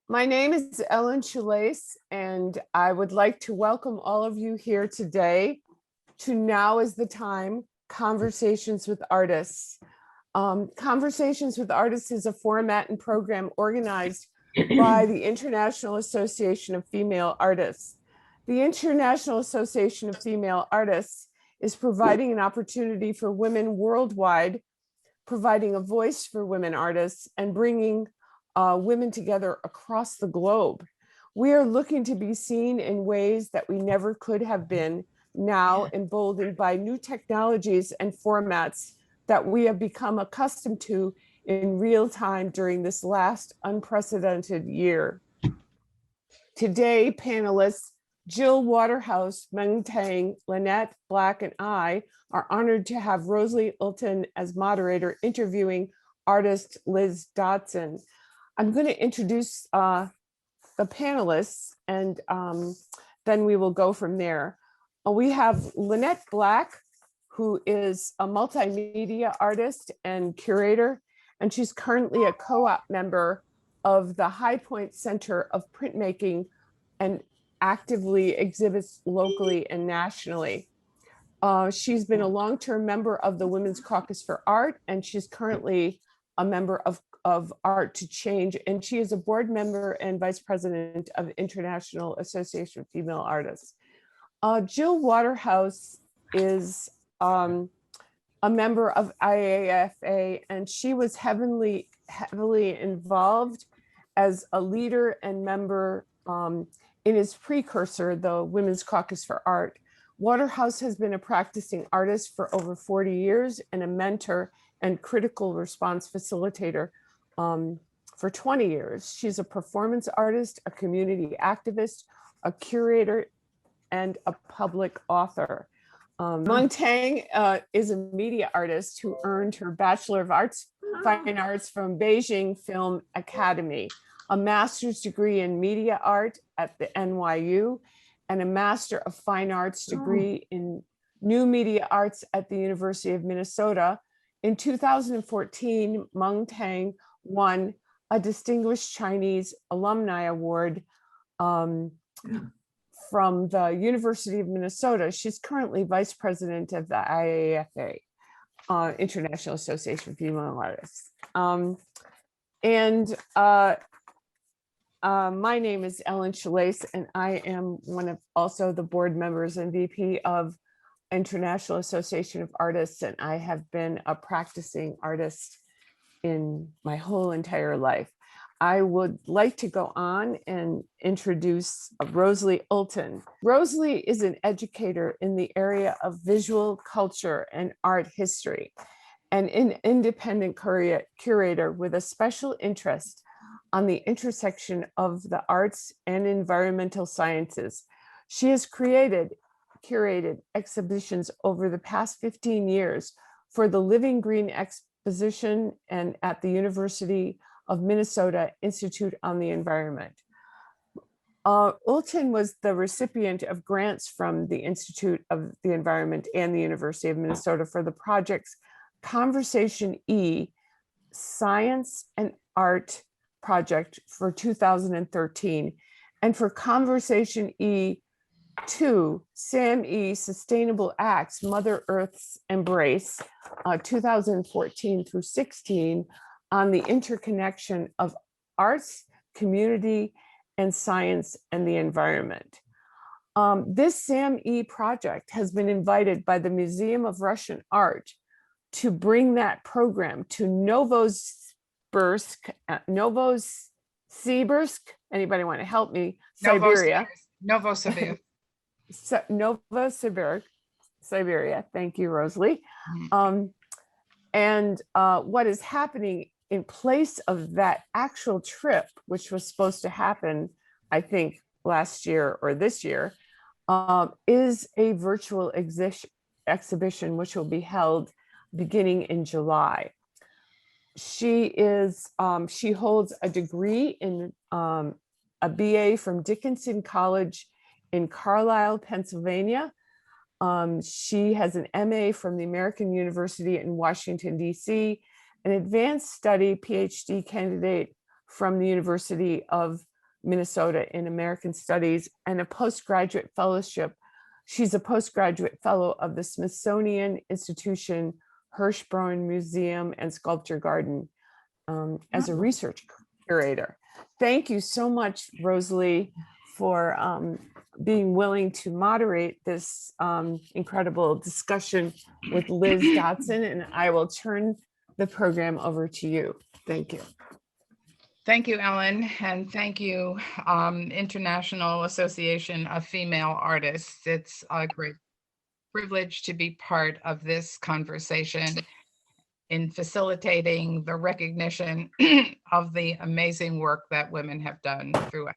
My name is Schillace, and I would like to welcome all of you here today to Now is the Time, Conversations with Artists. Conversations with Artists is a format and program organized by the International Association of Female Artists. The International Association of Female Artists is providing an opportunity for women worldwide, providing a voice for women artists, and bringing women together across the globe. We are looking to be seen in ways that we never could have been, now emboldened by new technologies and formats that we have become accustomed to in real time during this last unprecedented year. Today, panelists Jill Waterhouse, Meng Tang, Lynnette, Black, and I are honored to have Roslye Ultan as moderator, interviewing artist Liz Dodson. I'm going to introduce the panelists, and then we will go from there. We have Lynnette Black, who is a multimedia artist and curator, and she's currently a co-op member of the High Point Center of Printmaking and actively exhibits locally and nationally. She's been a long-term member of the Women's Caucus for Art, and she's currently a member of Art to Change, and she is a board member and vice president of International Association of Female Artists. Jill Waterhouse is a member of IAFA, and she was heavily involved as a leader and member in its precursor, the Women's Caucus for Art. Waterhouse has been a practicing artist for over 40 years and a mentor and critical response facilitator for 20 years. She's a performance artist, a community activist, a curator, and a public author. Meng Tang is a media artist who earned her Bachelor of Arts, Fine Arts from Beijing Film Academy, a master's degree in media art at the NYU, and a Master of Fine Arts degree in New Media Arts at the University of Minnesota. In 2014, Meng Tang won a Distinguished Chinese Alumni Award from the University of Minnesota. She's currently vice president of the IAFA, International Association of Female Artists. My name is Schillace, and I am one of also the board members and VP of International Association of Artists, and I have been a practicing artist in my whole entire life. I would like to go on and introduce Roslye Ultan. Roslye is an educator in the area of visual culture and art history, and an independent curator with a special interest on the intersection of the arts and environmental sciences. She has curated exhibitions over the past 15 years for the Living Green Exposition and at the University of Minnesota Institute on the Environment. Ultan was the recipient of grants from the Institute of the Environment and the University of Minnesota for the projects Conversation E, Science and Art Project for 2013, and for Conversation E2, Sam E, Sustainable Acts, Mother Earth's Embrace, 2014 through 16, on the interconnection of arts, community, and science and the environment. This Sam E project has been invited by the Museum of Russian Art to bring that program to Novosibirsk. Anybody want to help me? Siberia. Novosibirsk. Novosibirsk, Siberia. Thank you, Roslye. And what is happening in place of that actual trip, which was supposed to happen, I think, last year or this year, is a virtual exhibition which will be held beginning in July. She holds a degree in a BA from Dickinson College in Carlisle, Pennsylvania. She has an MA from the American University in Washington, D.C., an advanced study PhD candidate from the University of Minnesota in American Studies, and a postgraduate fellowship. She's a postgraduate fellow of the Smithsonian Institution, Hirshberg Museum and Sculpture Garden as a research curator. Thank you so much, Roslye, for being willing to moderate this incredible discussion with Liz Dodson, and I will turn the program over to you. Thank you. Thank you, Ellen, and thank you, International Association of Female Artists. It's a great privilege to be part of this conversation in facilitating the recognition of the amazing work that women have done throughout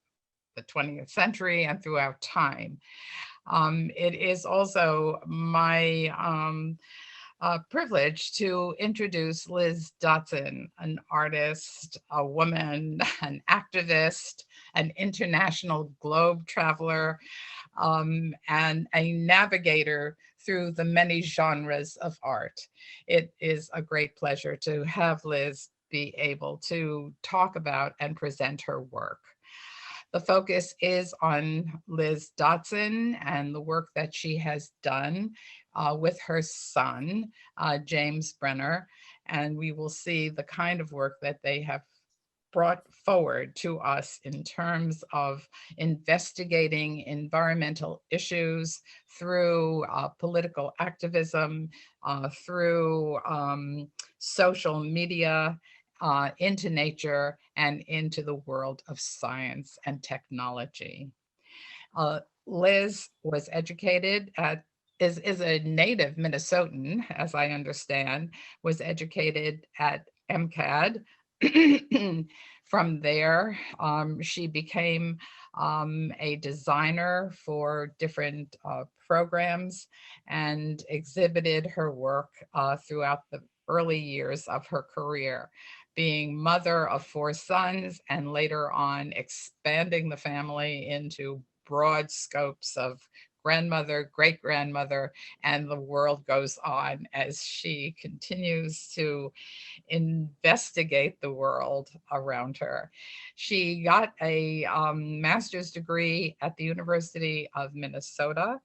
the 20th century and throughout time. It is also my privilege to introduce Liz Dodson, an artist, a woman, an activist, an international globe traveler, and a navigator through the many genres of art. It is a great pleasure to have Liz be able to talk about and present her work. The focus is on Liz Dodson and the work that she has done with her son, James Brenner, and we will see the kind of work that they have brought forward to us in terms of investigating environmental issues through political activism, through social media, into nature, and into the world of science and technology. Liz was educated at is a native Minnesotan, as I understand, was educated at MCAD. From there, she became a designer for different programs and exhibited her work throughout the early years of her career, being mother of 4 sons and later on expanding the family into broad scopes of grandmother, great-grandmother, and the world goes on as she continues to investigate the world around her. She got a master's degree at the University of Minnesota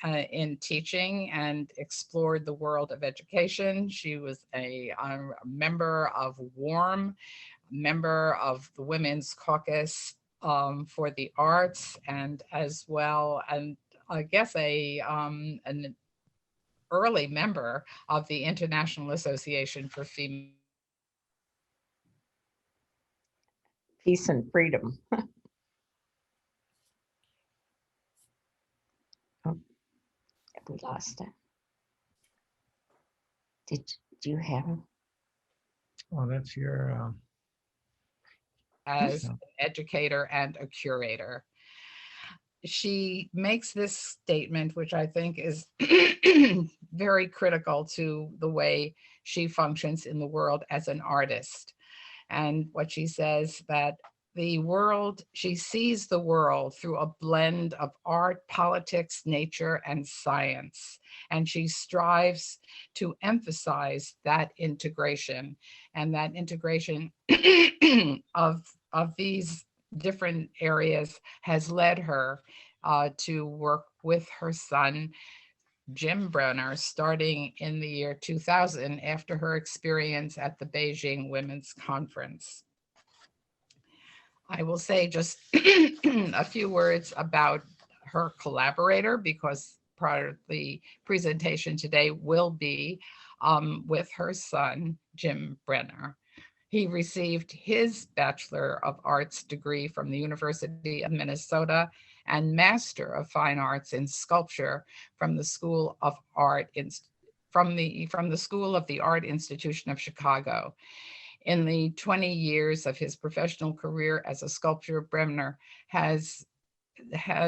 in teaching and explored the world of education. She was a member of WARM, member of the Women's Caucus for the Arts, and as well, and I guess an early member of the International Association for Female Peace and freedom. Oh, we lost it. Did you have him? Well, that's your as an educator and a curator. She makes this statement, which I think is very critical to the way she functions in the world as an artist. And what she says that the world, she sees the world through a blend of art, politics, nature, and science. And she strives to emphasize that integration, and that integration of these different areas has led her to work with her son, Jim Brenner, starting in the year 2000 after her experience at the Beijing Women's Conference. I will say just a few words about her collaborator, because part of the presentation today will be with her son, Jim Brenner. He received his Bachelor of Arts degree from the University of Minnesota and Master of Fine Arts in Sculpture from the School of Art from the School of the Art Institution of Chicago. In the 20 years of his professional career as a sculptor, Brenner has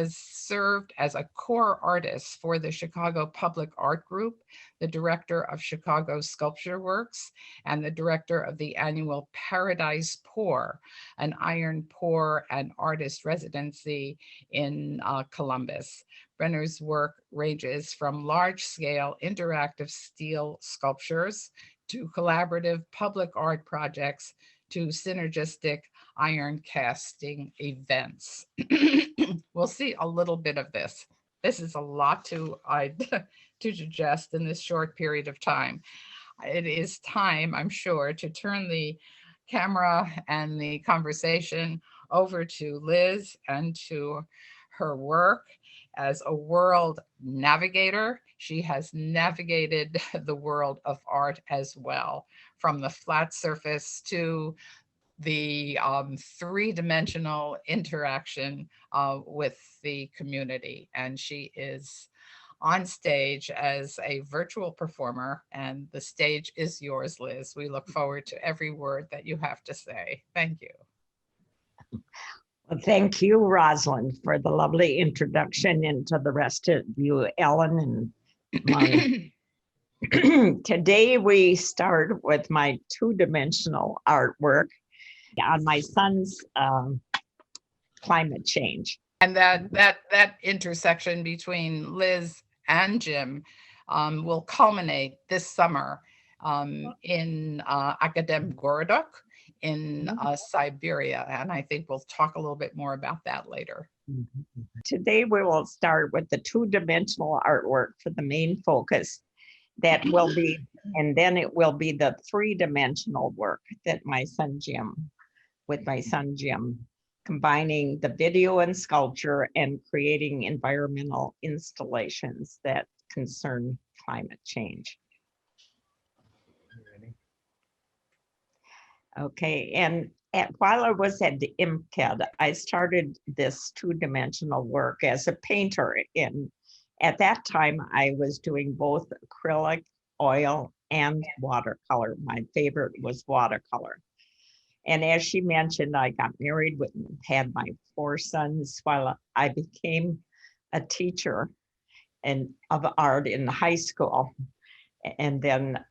served as a core artist for the Chicago Public Art Group, the director of Chicago Sculpture Works, and the director of the annual Paradise Pour, an iron pour and artist residency in Columbus. Brenner's work ranges from large-scale interactive steel sculptures to collaborative public art projects to synergistic iron casting events. We'll see a little bit of this. This is a lot to digest in this short period of time. It is time, I'm sure, to turn the camera and the conversation over to Liz and to her work as a world navigator. She has navigated the world of art as well, from the flat surface to the three-dimensional interaction with the community. And she is on stage as a virtual performer, and the stage is yours, Liz. We look forward to every word that you have to say. Thank you. Well, thank you, Rosalind, for the lovely introduction, and to the rest of you, Ellen and Meng. Today we start with my two-dimensional artwork on my son's climate change. And that intersection between Liz and Jim will culminate this summer in Akademgorodok in Siberia. And I think we'll talk a little bit more about that later. Today we will start with the two-dimensional artwork for the main focus. That will be, and then it will be the three-dimensional work that my son Jim, combining the video and sculpture and creating environmental installations that concern climate change. Okay, and while I was at the IMCAD, I started this two-dimensional work as a painter. And at that time, I was doing both acrylic, oil, and watercolor. My favorite was watercolor. And as she mentioned, I got married and had my 4 sons while I became a teacher of art in high school. And then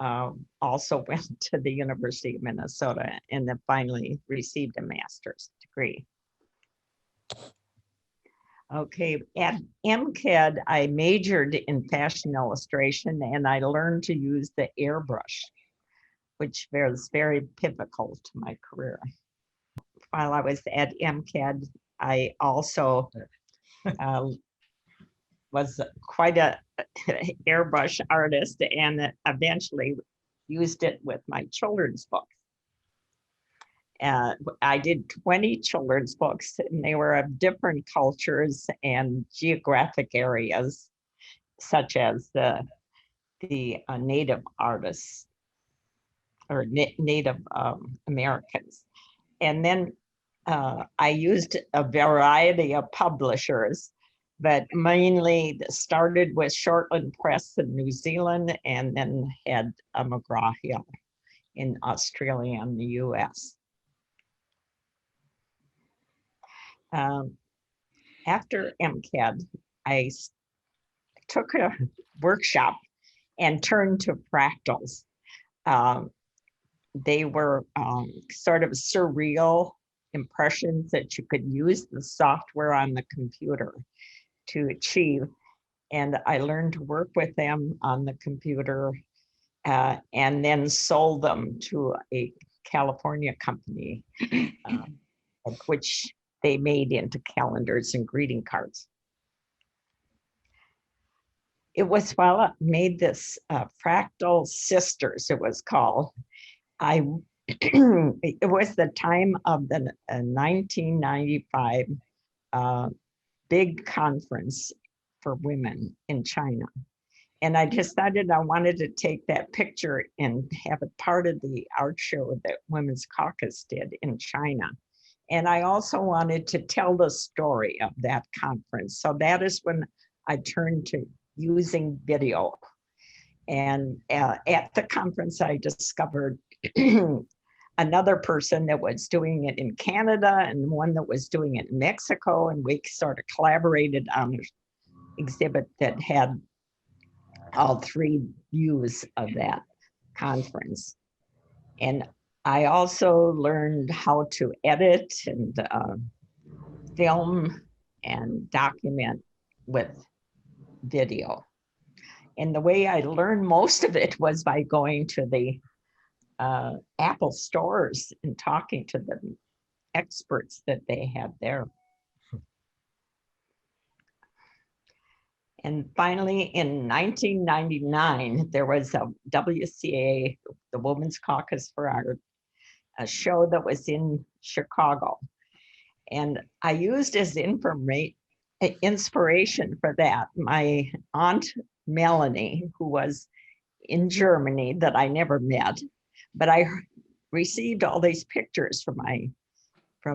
also went to the University of Minnesota and then finally received a master's degree. Okay, at MCAD, I majored in fashion illustration and I learned to use the airbrush, which was very pivotal to my career. While I was at MCAD, I also was quite a airbrush artist and eventually used it with my children's books. I did 20 children's books and they were of different cultures and geographic areas, such as the Native artists or Native Americans. And then I used a variety of publishers, but mainly started with Shortland Press in New Zealand and then had McGraw-Hill in Australia and the US. After MCAD, I took a workshop and turned to fractals. They were sort of surreal impressions that you could use the software on the computer to achieve. And I learned to work with them on the computer and then sold them to a California company, which they made into calendars and greeting cards. It was while I made this Fractal Sisters, it was called. It was the time of the 1995 big conference for women in China. And I decided I wanted to take that picture and have it part of the art show that Women's Caucus did in China. And I also wanted to tell the story of that conference. So that is when I turned to using video. And at the conference, I discovered another person that was doing it in Canada and one that was doing it in Mexico. And we sort of collaborated on an exhibit that had all 3 views of that conference. And I also learned how to edit and film and document with video. And the way I learned most of it was by going to the Apple stores and talking to the experts that they had there. And finally, in 1999, there was a WCA, the Women's Caucus for Art, a show that was in Chicago. And I used as inspiration for that my aunt Melanie, who was in Germany that I never met, but I received all these pictures from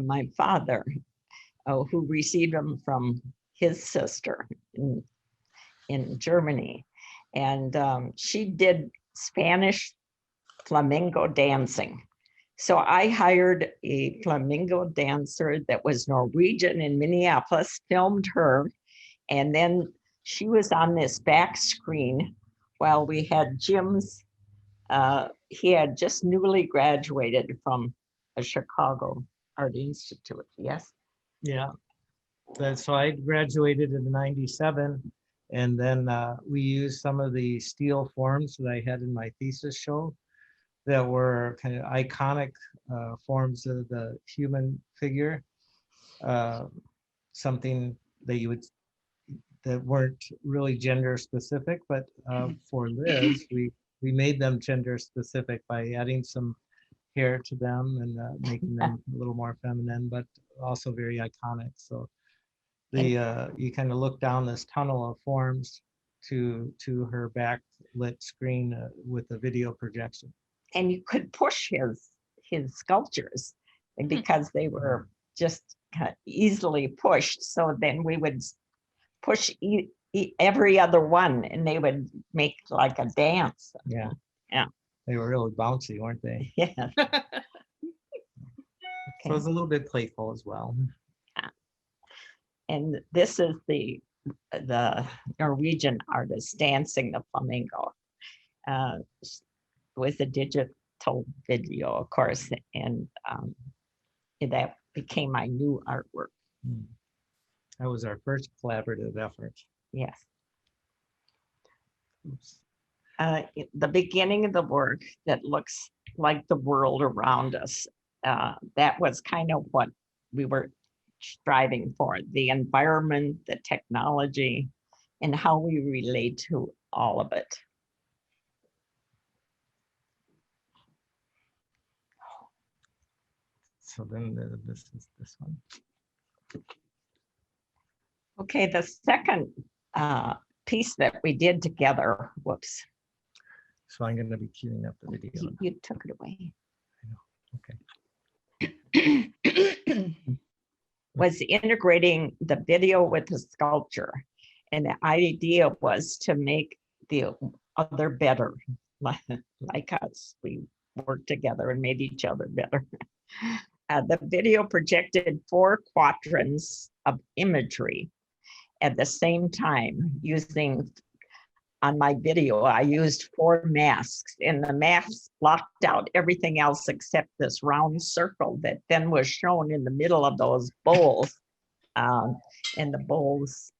my father, who received them from his sister in Germany. And she did Spanish flamenco dancing. So I hired a flamenco dancer that was Norwegian in Minneapolis, filmed her, and then she was on this back screen while we had Jim's, he had just newly graduated from a Chicago Art Institute, yes? Yeah. So I graduated in '97, and then we used some of the steel forms that I had in my thesis show that were kind of iconic forms of the human figure, something that weren't really gender specific, but for Liz, we made them gender specific by adding some hair to them and making them a little more feminine, but also very iconic. So you kind of look down this tunnel of forms to her backlit screen with a video projection. And you could push his sculptures because they were just easily pushed. So then we would push every other one and they would make like a dance. Yeah. Yeah. They were really bouncy, weren't they? Yeah. So it was a little bit playful as well. And this is the Norwegian artist dancing the flamenco. With a digital video, of course, and that became my new artwork. That was our first collaborative effort. Yes. Oops. The beginning of the work that looks like the world around us, that was kind of what we were striving for, the environment, the technology, and how we relate to all of it. So then this is this one. Okay, the second piece that we did together, whoops. So I'm going to be queuing up the video. You took it away. Okay. Was integrating the video with the sculpture. And the idea was to make the other better, like us. We worked together and made each other better. The video projected 4 quadrants of imagery at the same time using, on my video, I used 4 masks, and the masks blocked out everything else except this round circle that then was shown in the middle of those bowls. And the bowls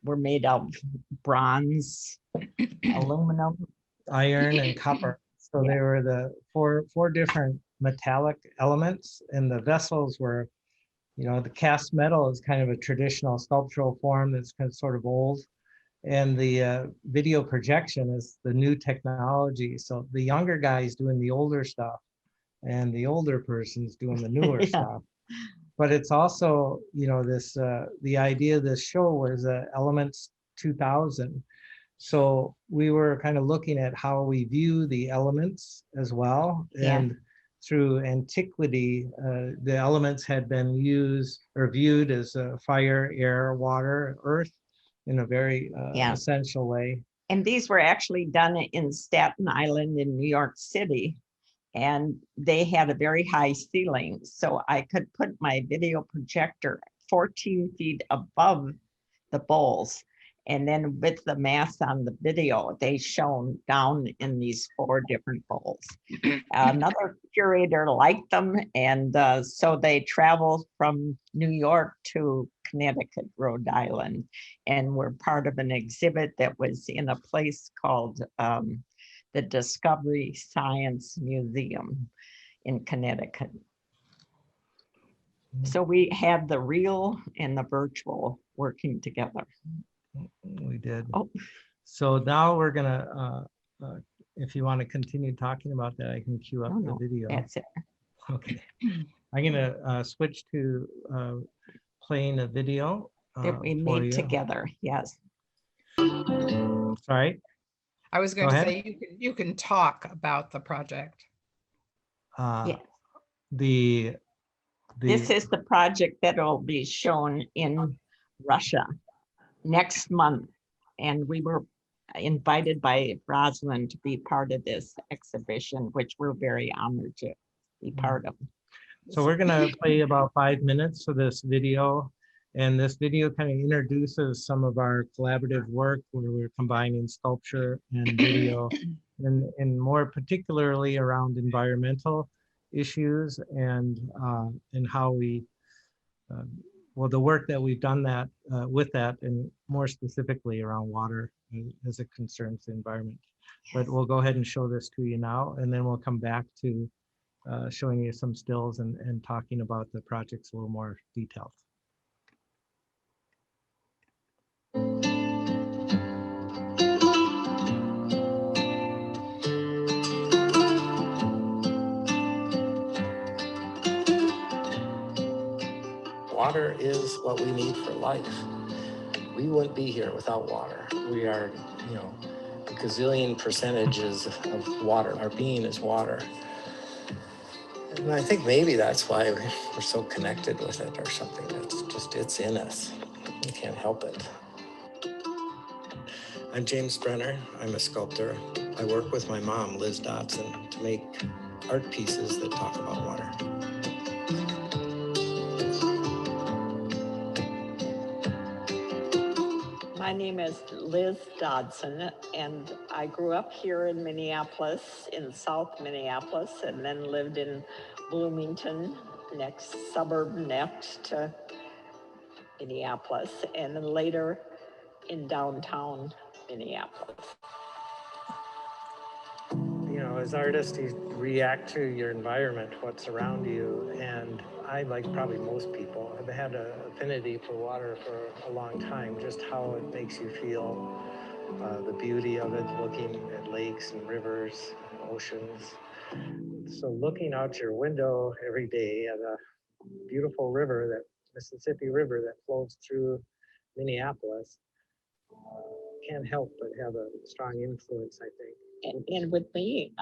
were made of bronze, aluminum, Iron and copper. So Yeah. they were the four different metallic elements, and the vessels were, the cast metal is kind of a traditional sculptural form that's kind of sort of old. And the video projection is the new technology. So the younger guy's doing the older stuff and the older person's doing the newer Yeah. stuff. But it's also, this the idea of this show was Elements 2000. So we were kind of looking at how we view the elements as well. Yeah. And through antiquity, the elements had been used or viewed as fire, air, water, earth in a very Yeah. essential way. And these were actually done in Staten Island in New York City. And they had a very high ceiling. So I could put my video projector 14 feet above the bowls. And then with the mass on the video, they shone down in these 4 different bowls. Another curator liked them. And so they traveled from New York to Connecticut, Rhode Island, and were part of an exhibit that was in a place called the the Discovery Science Museum in Connecticut. So we had the real and the virtual working together. We did. Oh. So now we're gonna, if you want to continue talking about that, I can cue up the video. That's it. Okay. I'm gonna switch to playing a video That we for made you. together, yes. Sorry. I was going Go to ahead. say you can talk about the project. Yeah. The This is the project that will be shown in Russia next month. And we were invited by Roslyn to be part of this exhibition, which we're very honored to be part of. So we're gonna play about 5 minutes of this video. And this video kind of introduces some of our collaborative work where we're combining sculpture and video and more particularly around environmental issues and how we, well, the work that we've done that with that and more specifically around water as it concerns the environment. But we'll go ahead and show this to you now, and then we'll come back to showing you some stills and talking about the projects a little more detailed. Water is what we need for life. We wouldn't be here without water. We are, a gazillion percentages of water. Our being is water. And I think maybe that's why we're so connected with it or something. It's in us. We can't help it. I'm James Brenner. I'm a sculptor. I work with my mom, Liz Dodson, to make art pieces that talk about water. My name is Liz Dodson, and I grew up here in Minneapolis, in South Minneapolis, and then lived in Bloomington, next suburb next to Minneapolis, and then later in downtown Minneapolis. As artists, you react to your environment, what's around you, and I, like probably most people, have had an affinity for water for a long time, just how it makes you feel, the beauty of it, looking at lakes and rivers, and oceans. So looking out your window every day at a beautiful river, that Mississippi River that flows through Minneapolis, can't help but have a strong influence, I think. And with me,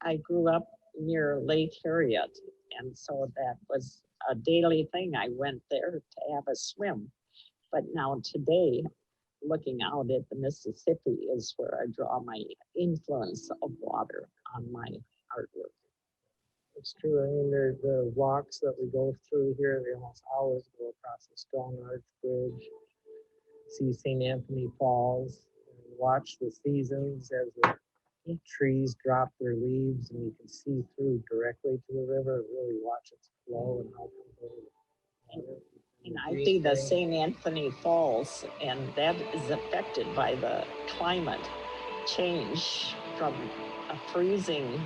I grew up near Lake Harriet, and so that was a daily thing. I went there to have a swim. But now today, looking out at the Mississippi is where I draw my influence of water on my artwork. It's true. I mean, the walks that we go through here, they almost always go across the Stone Arch Bridge, see St. Anthony Falls, and watch the seasons as the trees drop their leaves and you can see through directly to the river, really watch its flow and how it comes over. And I see the St. Anthony Falls, and that is affected by the climate change from a freezing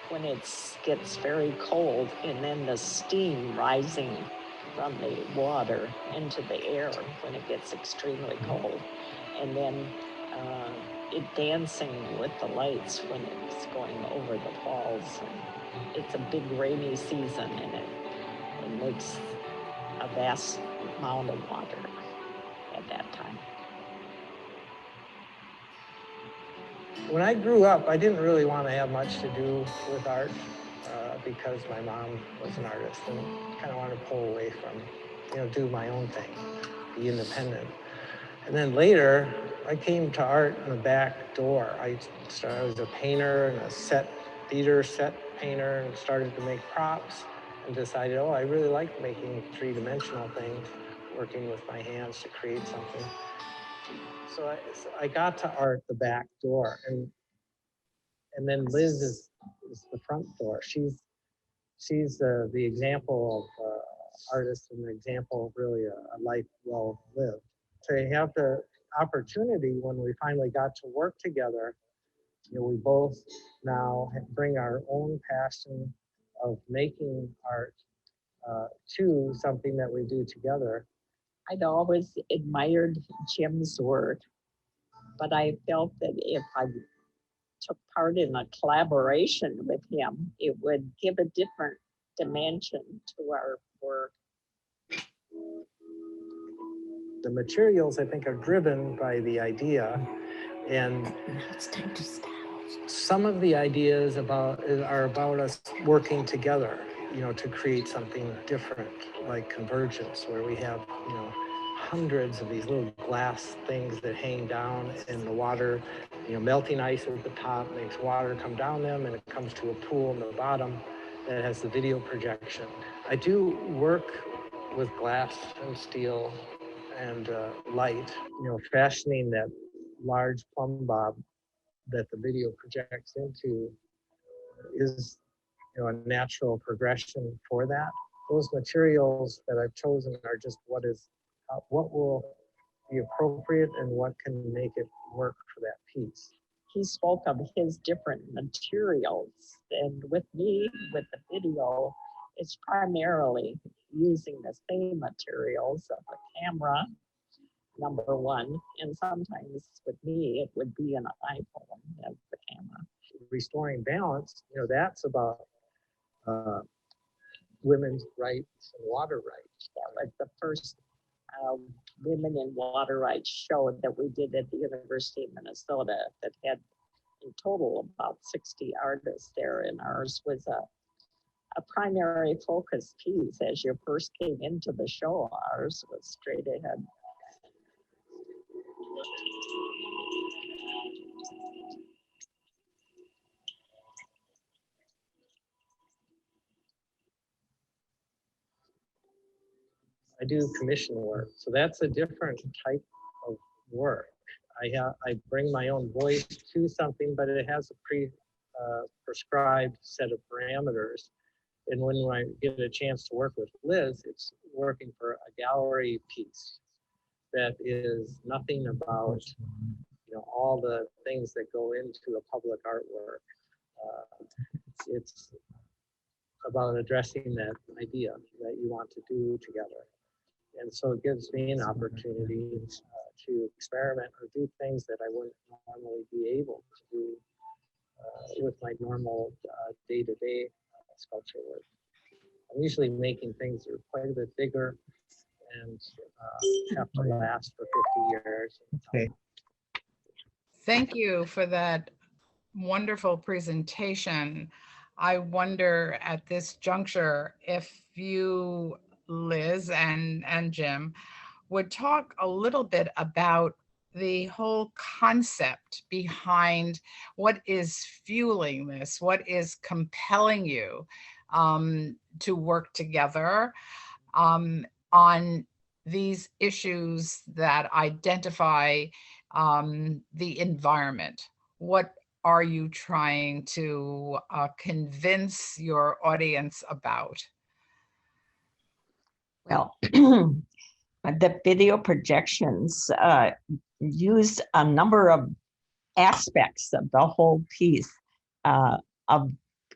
when it gets very cold, and then the steam rising from the water into the air when it gets extremely cold, and then it dancing with the lights when it's going over the falls. And it's a big rainy season, and it makes a vast amount of water at that time. When I grew up, I didn't really want to have much to do with art because my mom was an artist and kind of wanted to pull away from, do my own thing, be independent. And then later, I came to art in the back door. I was a painter and a theater set painter, and started to make props and decided, I really like making three-dimensional things, working with my hands to create something. So I got to art the back door, and then Liz is the front door. She's the example of artist and the example of really a life well lived. To have the opportunity when we finally got to work together We both now bring our own passion of making art to something that we do together. I'd always admired Jim's work, but I felt that if I took part in a collaboration with him, it would give a different dimension to our work. The materials, I think, are driven by the idea, and It's time to stop. some of the ideas are about us working together, to create something different, like convergence, where we have, hundreds of these little glass things that hang down in the water. Melting ice at the top makes water come down them, and it comes to a pool in the bottom that has the video projection. I do work with glass and steel and light, fashioning that large plumb bob that the video projects into is, a natural progression for that. Those materials that I've chosen are just what will be appropriate and what can make it work for that piece. He spoke of his different materials, and with me, with the video, it's primarily using the same materials of a camera, number one, and sometimes with me, it would be an iPhone as the camera. Restoring balance, that's about women's rights and water rights. That was the first Women in Water Rights show that we did at the University of Minnesota that had in total about 60 artists there, and ours was a primary focus piece. As you first came into the show, ours was straight ahead. I do commission work, so that's a different type of work. I bring my own voice to something, but it has a prescribed set of parameters. And when I get a chance to work with Liz, it's working for a gallery piece that is nothing about all the things that go into a public artwork. It's about addressing that idea that you want to do together. And so it gives me an opportunity to experiment or do things that I wouldn't normally be able to do with my normal day-to-day sculpture work. I'm usually making things that are quite a bit bigger and have to last for 50 years. Okay. Thank you for that wonderful presentation. I wonder at this juncture if you, Liz and Jim, would talk a little bit about the whole concept behind what is fueling this, what is compelling you to work together on these issues that identify the environment. What are you trying to convince your audience about? Well, the video projections used a number of aspects of the whole piece of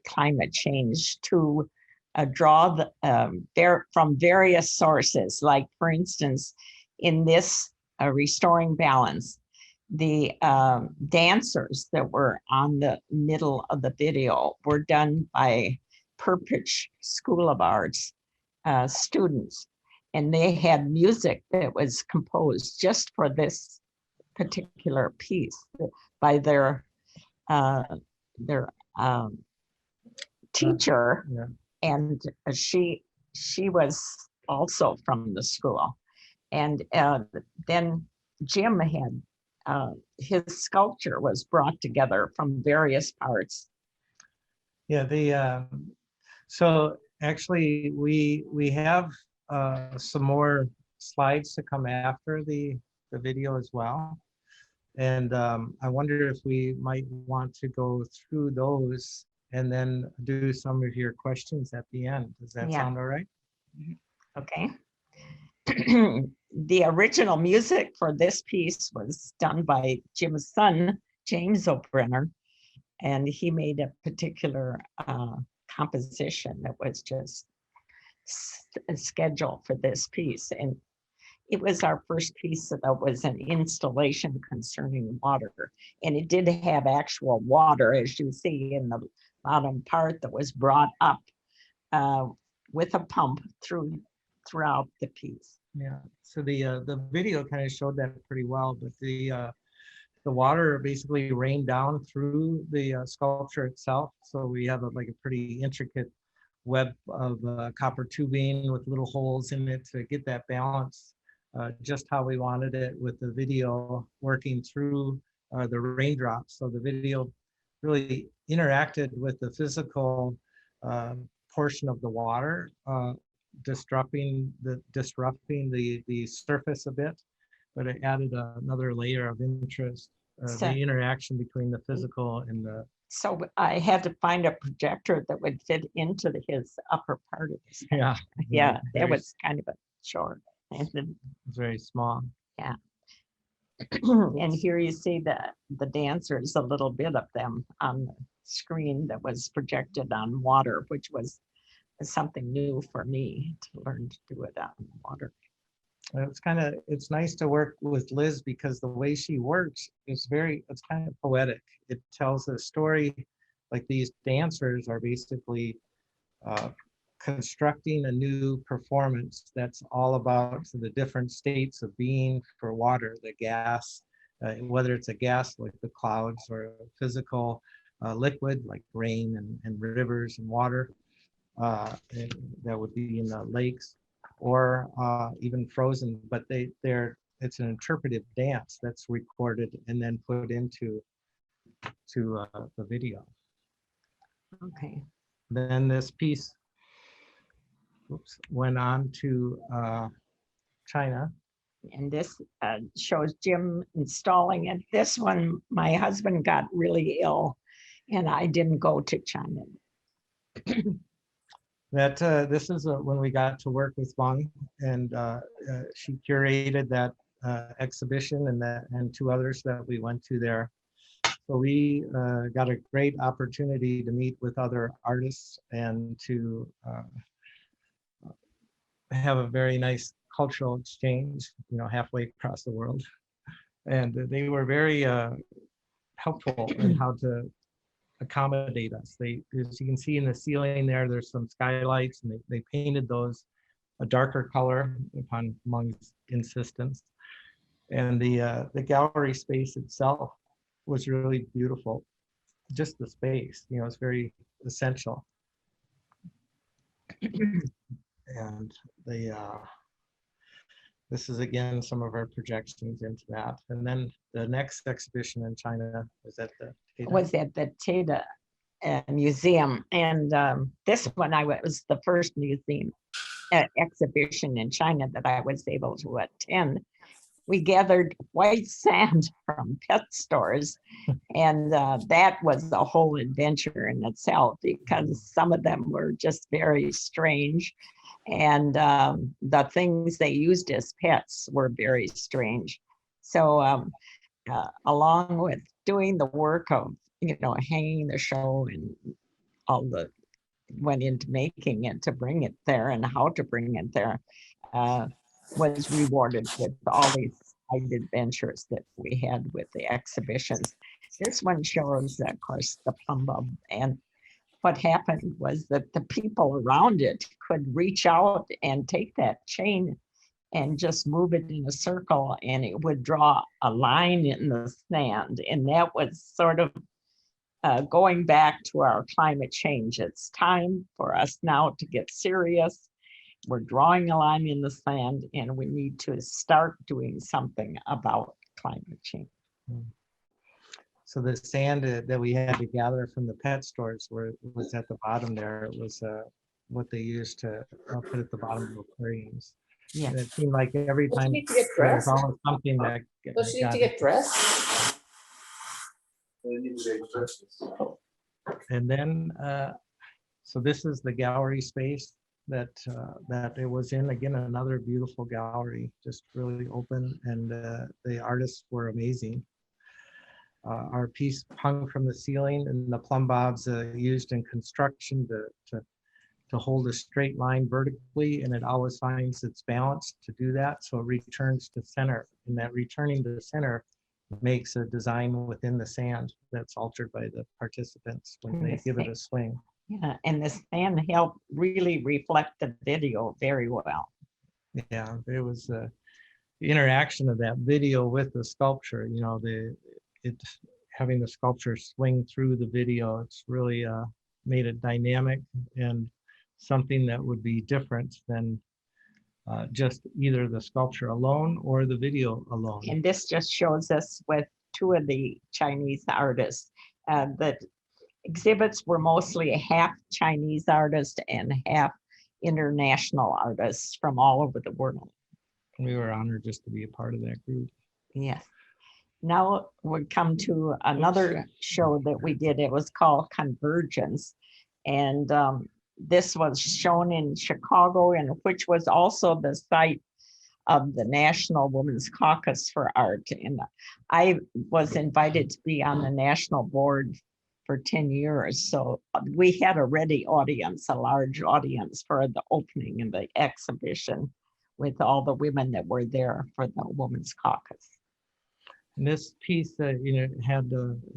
climate change to draw from various sources. Like, for instance, in this Restoring Balance, the dancers that were on the middle of the video were done by Perpich School of Arts students, and they had music that was composed just for this particular piece by their teacher. Yeah. And she was also from the school. And then Jim had his sculpture was brought together from various parts. Yeah, so actually we have some more slides to come after the video as well. And I wonder if we might want to go through those and then do some of your questions at the end. Does that sound all right? Okay. The original music for this piece was done by Jim's son, James O'Brenner, and he made a particular composition that was just a schedule for this piece. And it was our first piece that was an installation concerning water. And it did have actual water, as you see in the bottom part, that was brought up with a pump throughout the piece. Yeah, so the video kind of showed that pretty well, but the water basically rained down through the sculpture itself. So we have like a pretty intricate web of copper tubing with little holes in it to get that balance just how we wanted it, with the video working through the raindrops. So the video really interacted with the physical portion of the water, disrupting the surface a bit, but it added another layer of interest, the interaction between the physical and the. So I had to find a projector that would fit into his upper part of his head. Yeah. Yeah, that was kind of a short. And then, It's very small. yeah. And here you see the dancers, a little bit of them on the screen that was projected on water, which was something new for me to learn to do it on water. It's nice to work with Liz because the way she works is it's kind of poetic. It tells a story, like these dancers are basically constructing a new performance that's all about the different states of being for water, the gas, whether it's a gas like the clouds or a physical liquid like rain and rivers and water that would be in the lakes, or even frozen, but it's an interpretive dance that's recorded and then put into the video. Okay. Then this piece went on to China. And this shows Jim installing it. This one, my husband got really ill and I didn't go to China. This is when we got to work with Meng, and she curated that exhibition and two others that we went to there. So we got a great opportunity to meet with other artists and to have a very nice cultural exchange, halfway across the world. And they were very helpful in how to accommodate us. As you can see in the ceiling there's some skylights, and they painted those a darker color upon Meng's insistence. And the gallery space itself was really beautiful. Just the space, it's very essential. And this is again some of our projections into that. And then the next exhibition in China was at the Tata Museum. And this one was the first museum exhibition in China that I was able to attend. We gathered white sand from pet stores, and that was a whole adventure in itself, because some of them were just very strange, and the things they used as pets were very strange. So along with doing the work of hanging the show and all the went into making it to bring it there and how to bring it there, was rewarded with all these side adventures that we had with the exhibitions. This one shows, of course, the plum bulb, and what happened was that the people around it could reach out and take that chain and just move it in a circle, and it would draw a line in the sand. And that was sort of going back to our climate change. It's time for us now to get serious. We're drawing a line in the sand, and we need to start doing something about climate change. So the sand that we had to gather from the pet stores was at the bottom there. It was what they used to put at the bottom of aquariums. Yeah. And it seemed like every time She need to get there was dressed. always something that Does she need to get dressed? And then, so this is the gallery space that it was in. Again, another beautiful gallery, just really open, and the artists were amazing. our piece hung from the ceiling, and the plumb bobs used in construction to hold a straight line vertically, and it always finds its balance to do that. So it returns to center, and that returning to center makes a design within the sand that's altered by the participants when they give it a swing. Yeah, and the sand helped really reflect the video very well. Yeah, it was the interaction of that video with the sculpture, you know, having the sculpture swing through the video, it's really made it dynamic and something that would be different than just either the sculpture alone or the video alone. And this just shows us with two of the Chinese artists. The exhibits were mostly half Chinese artists and half international artists from all over the world. We were honored just to be a part of that group. Yes. Now we come to another show that we did. It was called Convergence. And this was shown in Chicago, and which was also the site of the National Women's Caucus for Art. And I was invited to be on the national board for 10 years. So we had a ready audience, a large audience for the opening of the exhibition with all the women that were there for the Women's Caucus. And this piece, you know, had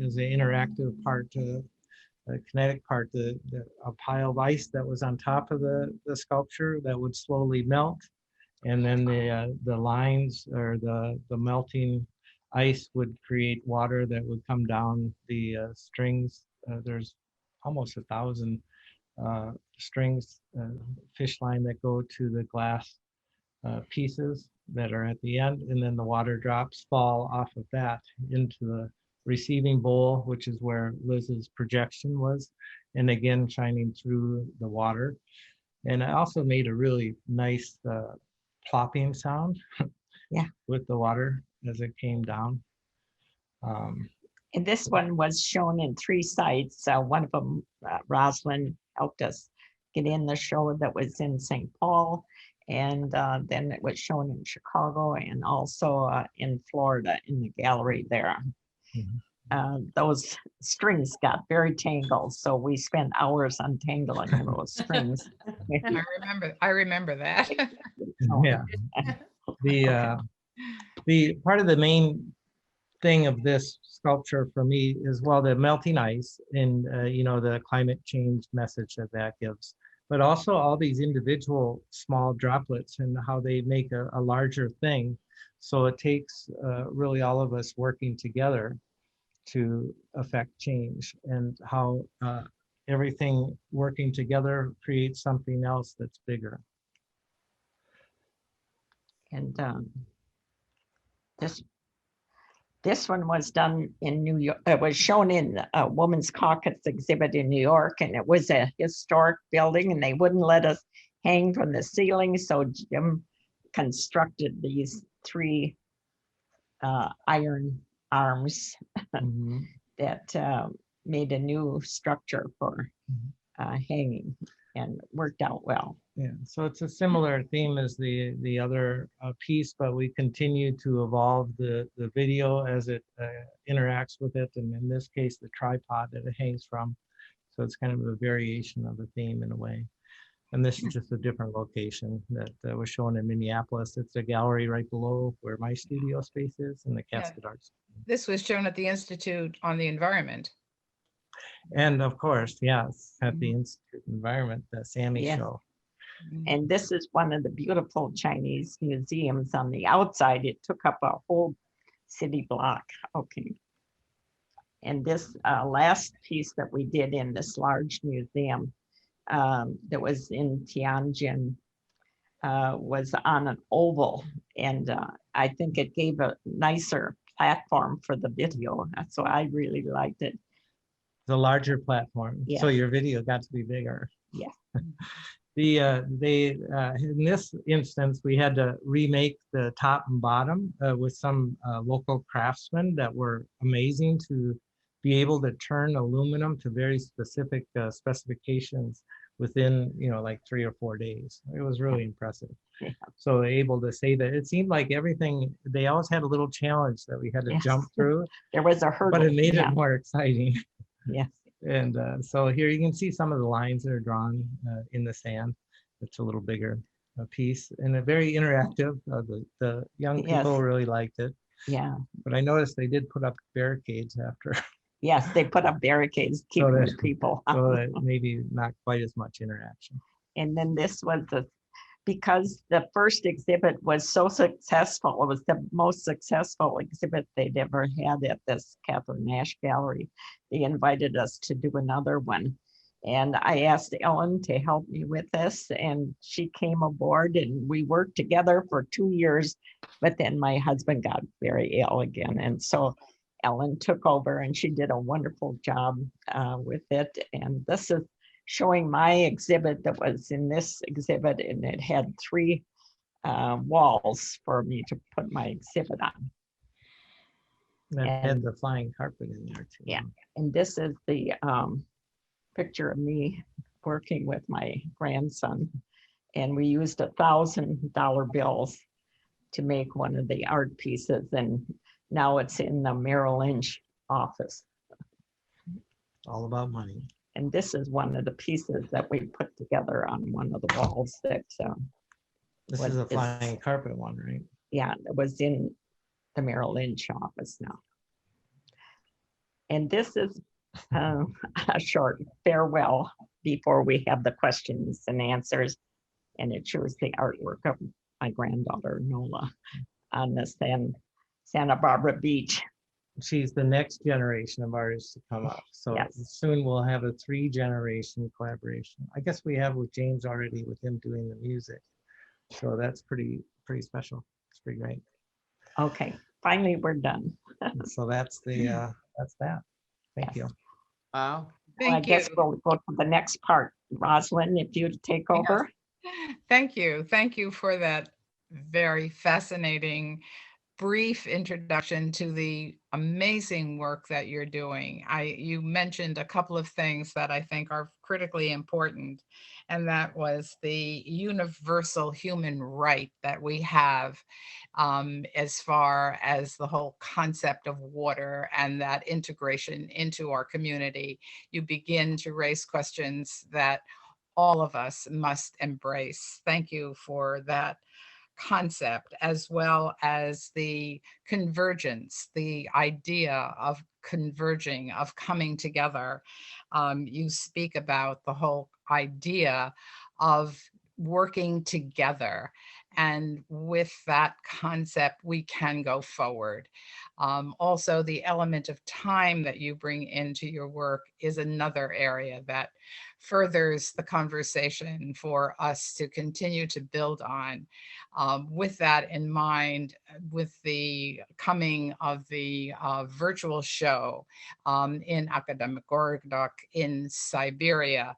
as an interactive part, a kinetic part, a pile of ice that was on top of the sculpture that would slowly melt, and then the lines or the melting ice would create water that would come down the strings. There's almost 1,000 strings, fish line that go to the glass pieces that are at the end, and then the water drops fall off of that into the receiving bowl, which is where Liz's projection was, and again shining through the water. And I also made a really nice plopping sound Yeah, with the water as it came down. and this one was shown in 3 sites. One of them, Roslye helped us get in the show that was in St. Paul. And then it was shown in Chicago and also in Florida in the gallery there. Mhm. Those strings got very tangled, so we spent hours untangling those strings. I remember that. Yeah. The part of the main thing of this sculpture for me is, well, the melting ice and you know, the climate change message that gives, but also all these individual small droplets and how they make a larger thing. So it takes really all of us working together to affect change, and how everything working together creates something else that's bigger. And this one was done in New York. It was shown in a Women's Caucus exhibit in New York, and it was a historic building, and they wouldn't let us hang from the ceiling. So Jim constructed these 3 iron arms Mhm. that made a new structure for hanging, and worked out well. Yeah, so it's a similar theme as the other piece, but we continue to evolve the video as it interacts with it, and in this case, the tripod that it hangs from. So it's kind of a variation of the theme in a way. And this is just a different location that was shown in Minneapolis. It's a gallery right below where my studio space is in the Casket Arts. This was shown at the Institute on the Environment. And of course, yes, at the Institute Environment, the Sammy Yes. show. And this is one of the beautiful Chinese museums on the outside. It took up a whole city block. Okay. And this last piece that we did in this large museum that was in Tianjin was on an oval. And I think it gave a nicer platform for the video. So I really liked it. The larger platform. Yeah. So your video got to be bigger. Yeah. In this instance, we had to remake the top and bottom with some local craftsmen that were amazing to be able to turn aluminum to very specific specifications within, like 3 or 4 days. It was really impressive. Yeah. So able to say that, it seemed like everything, they always had a little challenge that we had to Yes. jump through, There was a hurdle. but it made Yeah. it more exciting. Yes. And so here you can see some of the lines that are drawn in the sand. It's a little bigger piece and a very interactive. The young people Yes. really liked it. Yeah. But I noticed they did put up barricades after. Yes, they put up barricades, keeping that- the people. So that maybe not quite as much interaction. And then this was because the first exhibit was so successful, it was the most successful exhibit they'd ever had at this Catherine Nash Gallery. They invited us to do another one. And I asked Ellen to help me with this, and she came aboard and we worked together for 2 years, but then my husband got very ill again. And so Ellen took over and she did a wonderful job with it. And this is showing my exhibit that was in this exhibit, and it had 3 walls for me to put my exhibit on. And it had And- the flying carpet in there too. Yeah. And this is the picture of me working with my grandson. And we used $1,000 bills to make one of the art pieces. And now it's in the Merrill Lynch office. All about money. And this is one of the pieces that we put together on one of the walls that, This What is a is- flying carpet one, right? yeah, it was in the Merrill Lynch office now. And this is a short farewell before we have the questions and answers. And it shows the artwork of my granddaughter, Nola, on the Santa Barbara beach. She's the next generation of artists to come up. So Yes. soon we'll have a 3-generation collaboration. I guess we have with James already, with him doing the music. So that's pretty special. It's pretty great. Okay, finally, we're done. So that's that's that. Thank you. Wow. Well, I Thank guess you. we'll go to the next part. Roslyn, if you take over. Thank you. Thank you for that very fascinating, brief introduction to the amazing work that you're doing. You mentioned a couple of things that I think are critically important, and that was the universal human right that we have as far as the whole concept of water and that integration into our community. You begin to raise questions that all of us must embrace. Thank you for that concept, as well as the convergence, the idea of converging, of coming together. You speak about the whole idea of working together. And with that concept, we can go forward. Also, the element of time that you bring into your work is another area that furthers the conversation for us to continue to build on. With that in mind, with the coming of the virtual show in Academic Gorok in Siberia,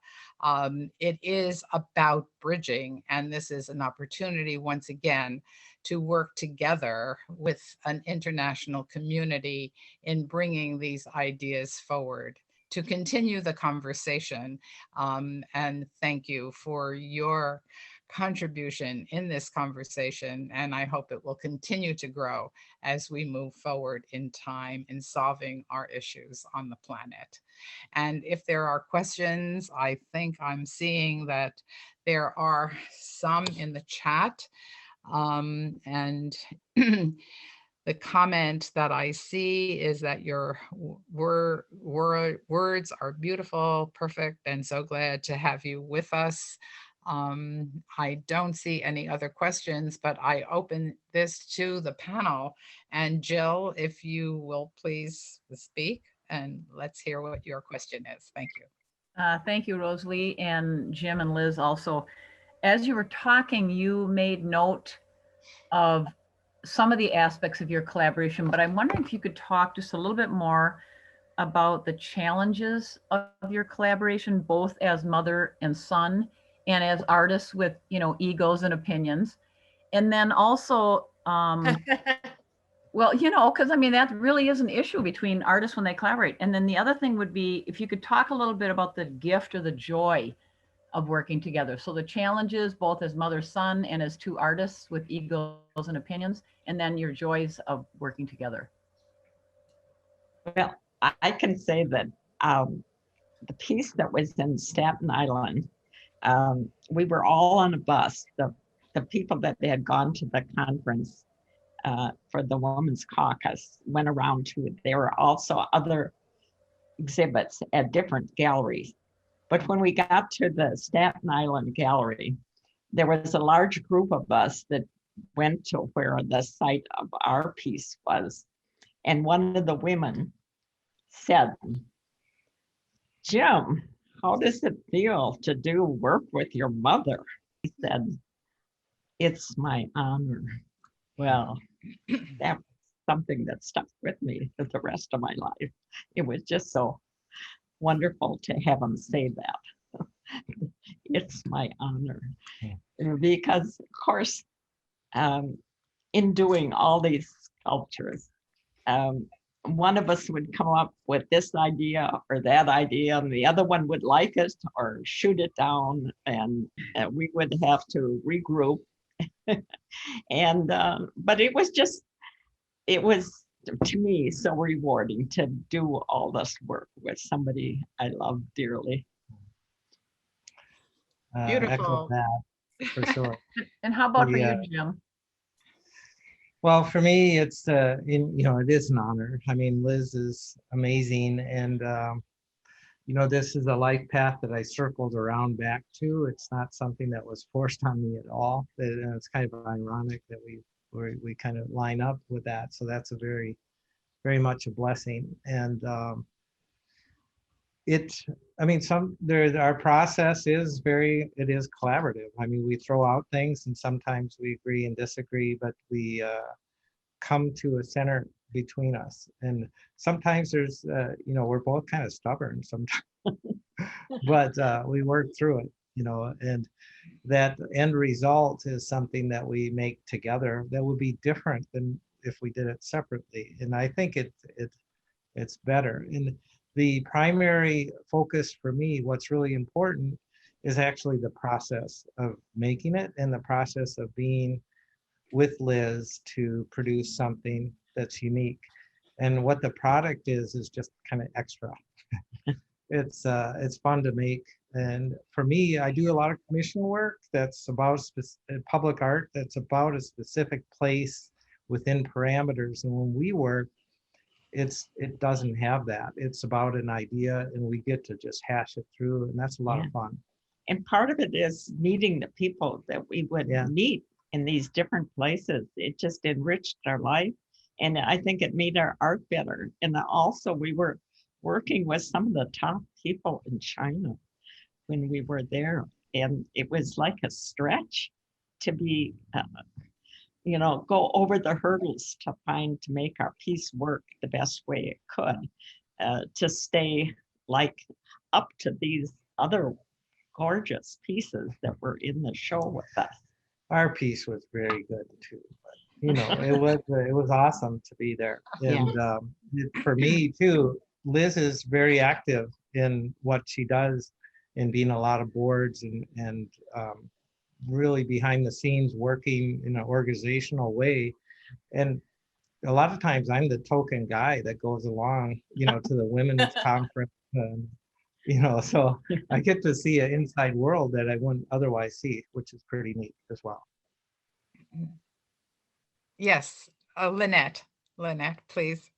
it is about bridging, and this is an opportunity once again to work together with an international community in bringing these ideas forward, to continue the conversation. And thank you for your contribution in this conversation, and I hope it will continue to grow as we move forward in time in solving our issues on the planet. And if there are questions, I think I'm seeing that there are some in the chat. And the comment that I see is that your words are beautiful, perfect, and so glad to have you with us. I don't see any other questions, but I open this to the panel. And Jill, if you will please speak, and let's hear what your question is. Thank you. Thank you, Roslye, and Jim and Liz also. As you were talking, you made note of some of the aspects of your collaboration, but I'm wondering if you could talk just a little bit more about the challenges of your collaboration, both as mother and son, and as artists with, egos and opinions. And then also, well, because that really is an issue between artists when they collaborate. And then the other thing would be if you could talk a little bit about the gift or the joy of working together. So the challenges, both as mother-son and as two artists with egos and opinions, and then your joys of working together. Well, I can say that the piece that was in Staten Island, we were all on a bus. The people that they had gone to the conference for the Women's Caucus went around to it. There were also other exhibits at different galleries. But when we got to the Staten Island gallery, there was a large group of us that went to where the site of our piece was. And one of the women said, "Jim, how does it feel to do work with your mother?" He said, "It's my honor." Well, that was something that stuck with me for the rest of my life. It was just so wonderful to have him say that. It's my honor. Because, of course, in doing all these sculptures, one of us would come up with this idea or that idea, and the other one would like it or shoot it down, and we would have to regroup. And but it was to me so rewarding to do all this work with somebody I love dearly. Beautiful. Echo that for sure. And how about for Yeah. you, Jim? Well, for me, it is an honor. I mean, Liz is amazing, and this is a life path that I circled around back to. It's not something that was forced on me at all. And it's kind of ironic that we kind of line up with that. So that's a very, very much a blessing. And our process is collaborative. I mean, we throw out things and sometimes we agree and disagree, but we come to a center between us. And sometimes there's, we're both kind of stubborn sometimes, but we work through it, and that end result is something that we make together that would be different than if we did it separately. And I think it's better. And the primary focus for me, what's really important is actually the process of making it and the process of being with Liz to produce something that's unique. And what the product is just kind of extra. It's fun to make. And for me, I do a lot of commission work that's about public art that's about a specific place within parameters. And when we work, it doesn't have that. It's about an idea and we get to just hash it through, and that's a lot of fun. And part of it is meeting the people that we would meet in these different places. It just enriched our life. And I think it made our art better. And also we were working with some of the top people in China when we were there. And it was like a stretch to be, go over the hurdles to make our piece work the best way it could, to stay like up to these other gorgeous pieces that were in the show with us. Our piece was very good too, but it was awesome to be there. And for me too, Liz is very active in what she does in being a lot of boards and really behind the scenes working in an organizational way. And a lot of times I'm the token guy that goes along, to the women's conference. So I get to see an inside world that I wouldn't otherwise see, which is pretty neat as well. Yes, Lynnette, please.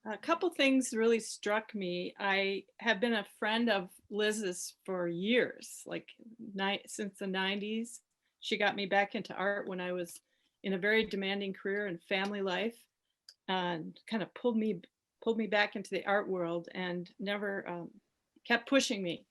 A couple things really struck me. I have been a friend of Liz's for years, like since the 90s. She got me back into art when I was in a very demanding career and family life, and kind of pulled me back into the art world and never kept pushing me.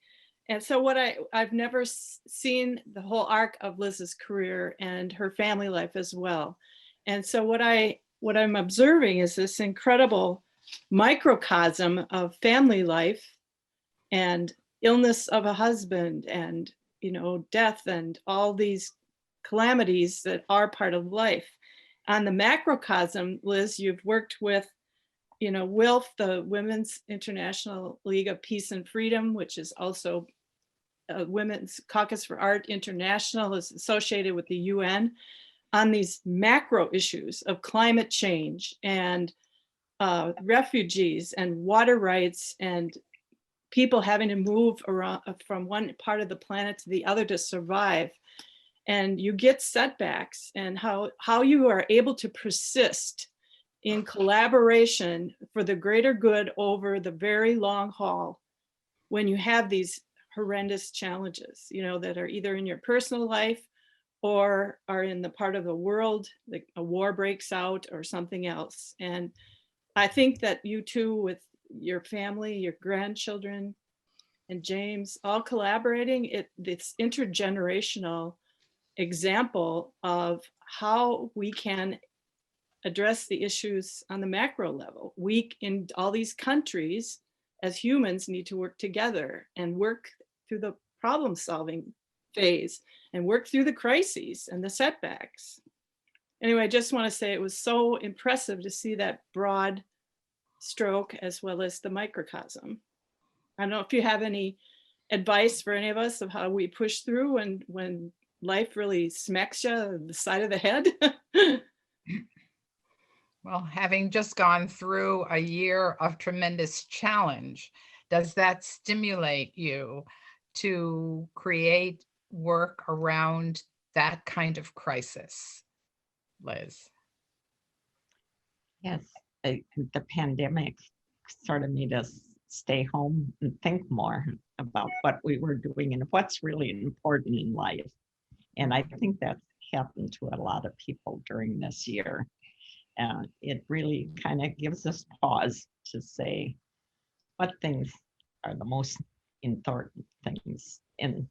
And so I've never seen the whole arc of Liz's career and her family life as well. And so what I'm observing is this incredible microcosm of family life and illness of a husband and, death and all these calamities that are part of life. On the macrocosm, Liz, you've worked with WILF, the Women's International League of Peace and Freedom, which is also Women's Caucus for Art International is associated with the UN on these macro issues of climate change and refugees and water rights and people having to move around from one part of the planet to the other to survive. And you get setbacks, and how you are able to persist in collaboration for the greater good over the very long haul when you have these horrendous challenges, you know, that are either in your personal life or are in the part of the world, like a war breaks out or something else. And I think that you two, with your family, your grandchildren, and James, all collaborating, it's intergenerational example of how we can address the issues on the macro level. We, in all these countries, as humans, need to work together and work through the problem solving phase and work through the crises and the setbacks. Anyway, I just want to say it was so impressive to see that broad stroke as well as the microcosm. I don't know if you have any advice for any of us of how we push through and when life really smacks you on the side of the head. Well, having just gone through a year of tremendous challenge, does that stimulate you to create work around that kind of crisis, Liz? Yes, the pandemic sort of made us stay home and think more about what we were doing and what's really important in life. And I think that's happened to a lot of people during this year. It really kind of gives us pause to say what things are the most important things. And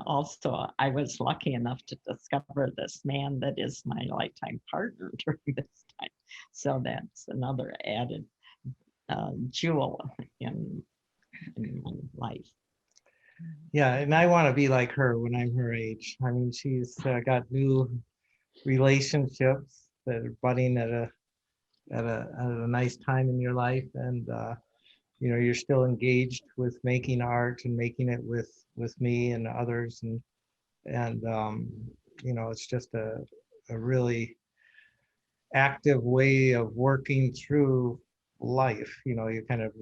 also, I was lucky enough to discover this man that is my lifetime partner during this time. So that's another added jewel in my life. Yeah, and I want to be like her when I'm her age. I mean, she's got new relationships that are budding at a nice time in your life, and you know, you're still engaged with making art and making it with me and others, and you know, it's just a really active way of working through life. You know, you're kind of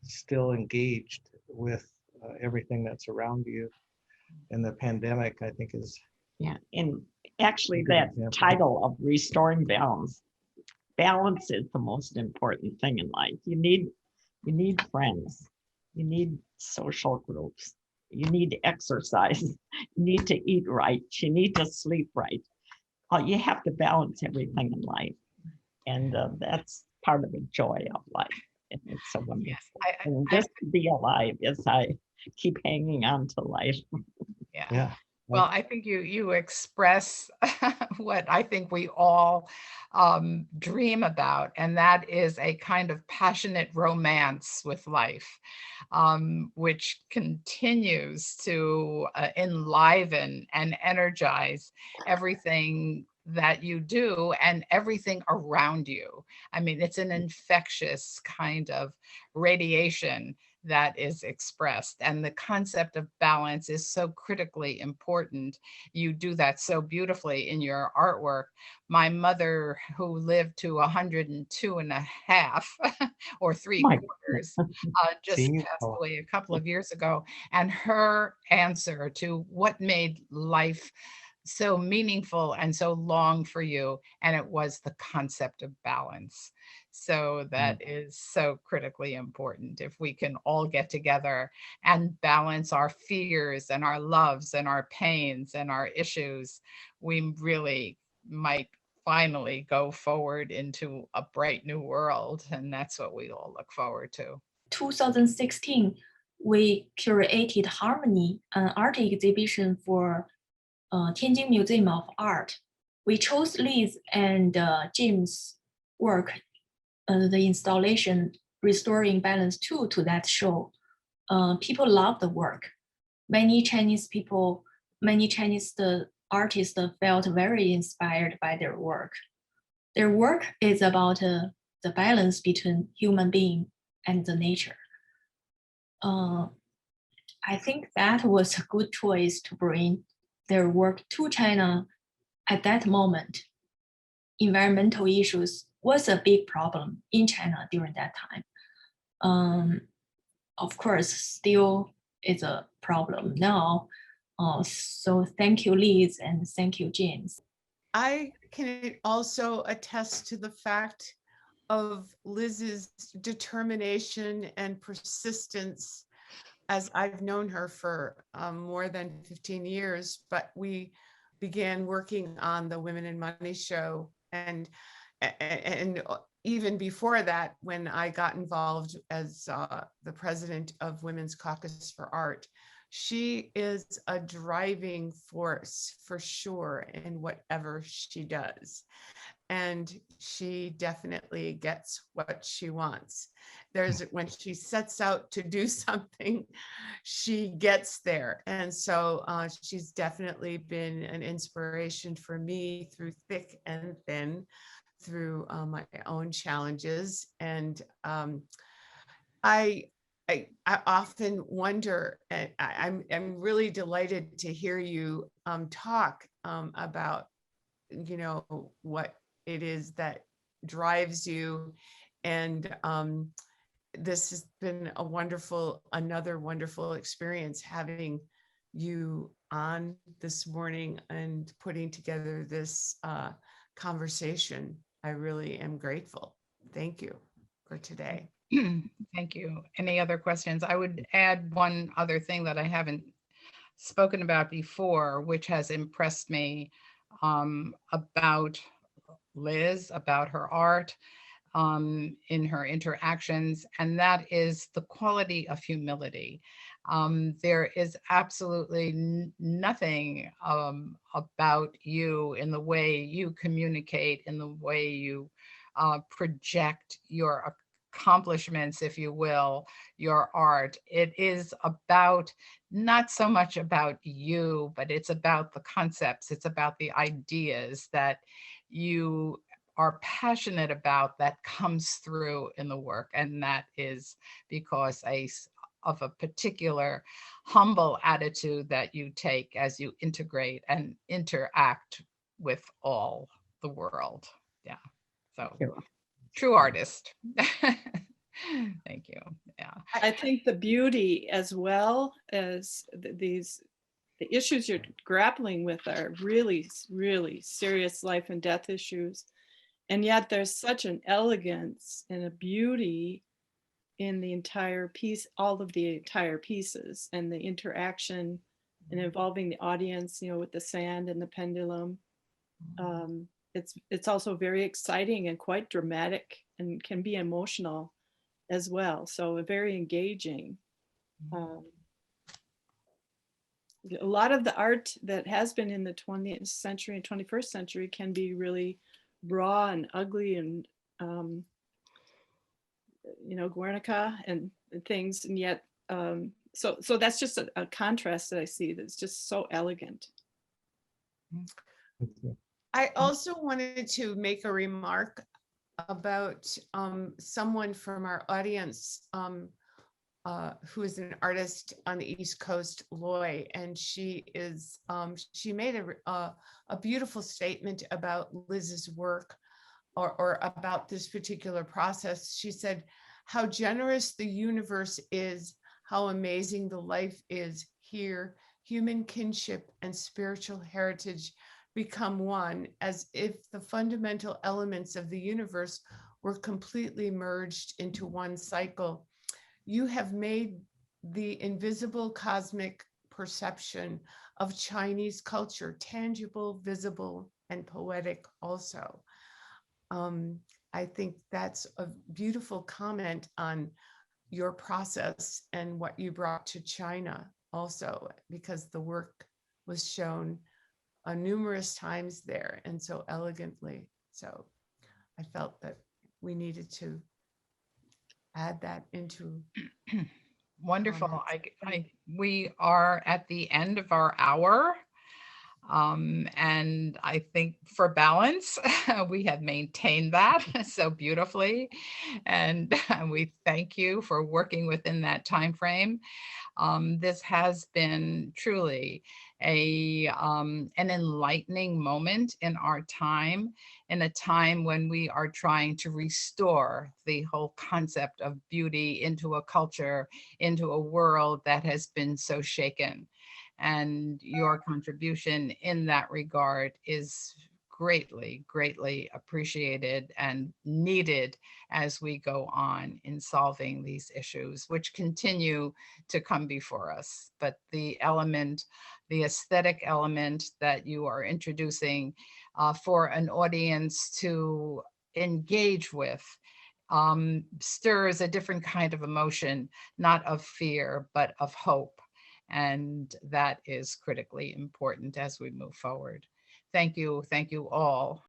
still engaged with everything that's around you, and the pandemic, I think, is and actually that example. title of restoring balance is the most important thing in life. You need friends, you need social groups, you need exercise, you need to eat right, you need to sleep right. You have to balance everything in life, and that's part of the joy of life. And it's so wonderful. Yes, and just to be alive as I keep hanging on to life. Yeah. Well, I think you express what I think we all dream about, and that is a kind of passionate romance with life, which continues to enliven and energize everything that you do and everything around you. I mean, it's an infectious kind of radiation that is expressed, and the concept of balance is so critically important. You do that so beautifully in your artwork. My mother, who lived to 102 and a half or 3/4, just passed away a couple of years ago, and her answer to what made life so meaningful and so long for you, and it was the concept of balance. So that is so critically important. If we can all get together and balance our fears and our loves and our pains and our issues, we really might finally go forward into a bright new world. And that's what we all look forward to. 2016, we curated Harmony, an art exhibition for Tianjin Museum of Art. We chose Liz and Jim's work, the installation Restoring Balance 2, to that show. People love the work. Many Chinese artists felt very inspired by their work. Their work is about the balance between human being and the nature. I think that was a good choice to bring their work to China at that moment. Environmental issues was a big problem in China during that time. Of course, still is a problem now. So thank you, Liz, and thank you, James. I can also attest to the fact of Liz's determination and persistence, as I've known her for more than 15 years, but we began working on the Women in Money show, and even before that, when I got involved as the president of Women's Caucus for Art. She is a driving force for sure in whatever she does. And she definitely gets what she wants. When she sets out to do something, she gets there. And so she's definitely been an inspiration for me through thick and thin, through my own challenges. And I often wonder, and I'm really delighted to hear you talk about, what it is that drives you. And this has been another wonderful experience having you on this morning and putting together this conversation. I really am grateful. Thank you for today. Thank you. Any other questions? I would add one other thing that I haven't spoken about before, which has impressed me about Liz, about her art, in her interactions, and that is the quality of humility. There is absolutely nothing about you in the way you communicate, in the way you project your accomplishments, if you will, your art. It is about, not so much about you, but it's about the concepts, it's about the ideas that you are passionate about that comes through in the work. And that is because of a particular humble attitude that you take as you integrate and interact with all the world. Yeah, so true artist. Thank you. Yeah, I think the beauty as well as the issues you're grappling with are really, really serious life and death issues. And yet there's such an elegance and a beauty in the entire piece, all of the entire pieces, and the interaction and involving the audience, with the sand and the pendulum. It's also very exciting and quite dramatic and can be emotional as well. So very engaging. A lot of the art that has been in the 20th century and 21st century can be really raw and ugly and Guernica and things, and yet so that's just a contrast that I see that's just so elegant. I also wanted to make a remark about someone from our audience who is an artist on the East Coast, Loy, and she made a beautiful statement about Liz's work or about this particular process. She said, "How generous the universe is, how amazing the life is here. Human kinship and spiritual heritage become one, as if the fundamental elements of the universe were completely merged into one cycle. You have made the invisible cosmic perception of Chinese culture tangible, visible, and poetic also." I think that's a beautiful comment on your process and what you brought to China also, because the work was shown numerous times there and so elegantly. So I felt that we needed to add that into. Wonderful. We are at the end of our hour. And I think for balance, we have maintained that so beautifully. And we thank you for working within that time frame. This has been truly an enlightening moment in our time, in a time when we are trying to restore the whole concept of beauty into a culture, into a world that has been so shaken. And your contribution in that regard is greatly, greatly appreciated and needed as we go on in solving these issues, which continue to come before us. But the element, the aesthetic element that you are introducing for an audience to engage with stirs a different kind of emotion, not of fear, but of hope. And that is critically important as we move forward. Thank you all.